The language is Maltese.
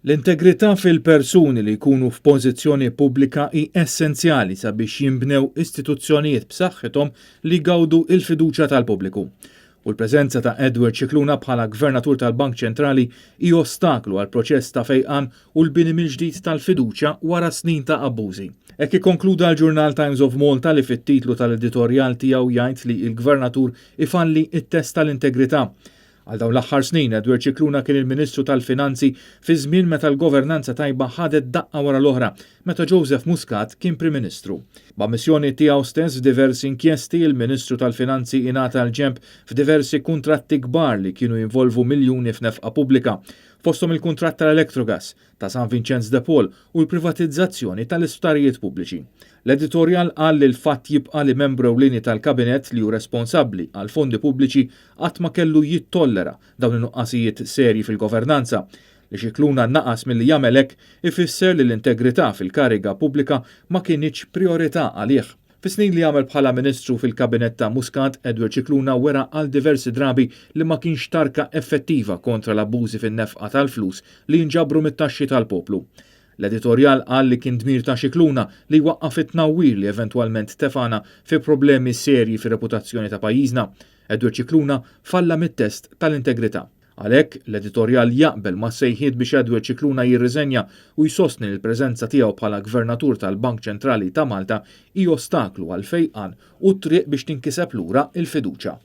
L-integrità fil-persuni li jkunu f'pożizzjoni pubblika hi essenzjali sabiex jinbnew istituzzjonijiet b'saħħithom li jgawdu il-fiduċja tal-pubbliku. U l-preżenza ta' Edward Scicluna bħala Gvernatur tal-Bank Ċentrali hi ostaklu għal proċess ta' fejqan u l-bini mill-ġdid tal-fiduċja wara snin ta' abbużi. Hekk ikkonkluda l-Journal Times of Malta li fit-titlu tal-editorjal tiegħu jgħid li l-Gvernatur ifalli it-test tal-integrità. Għal dawn l-aħħar snin Edward Scicluna kien il-Ministru tal-Finanzi fi żmien meta l-governanza tajba ħadet daqqa wara l-oħra meta Joseph Muscat kien Prim Ministru. B'ammissjoni tiegħu stess f'diversi inkjesti il-Ministru tal-Finanzi ingħata l-ġenb f'diversi kuntratti kbar li kienu jinvolvu miljuni f'nefqa pubblika, fosthom il-kuntratt tal-Electrogas ta' San Vincenz de Paul u l-privatizzazzjoni tal-isptarijiet pubbliċi. L-editorjal qal li l-fatt jibqa' li membru ewlieni tal-Kabinett li hu responsabbli għal fondi pubbliċi qatt ma kellu jittollera dawn in-nuqqasijiet serji fil-governanza. Li Scicluna naqas milli jagħmel hekk ifisser li l-integrità fil-kariga pubblika ma kienx priorità għalih. Fis-snin li għamel bħala Ministru fil-Kabinett ta' Muscat, Edward Scicluna wera għal diversi drabi li ma kienx tarka effettiva kontra l-abbużi fin-nefqa tal-flus li jinġabru mit-taxxi tal-poplu. L-editorjal qal li kien dmir ta' Scicluna li waqqaf it-tnawwir li eventwalment tefana fi problemi serji fir-reputazzjoni ta' pajjiżna. Edward Scicluna falla mit-test tal-integrità. Għalhekk l-editorjal jaqbel ma' sejħiet biex Edward Scicluna jirriżenja u jsostni l-preżenza tiegħu bħala Gvernatur tal-Bank Ċentrali ta' Malta hi ostaklu għal fejqan u triq biex tinkiseb lura il-fiduċja.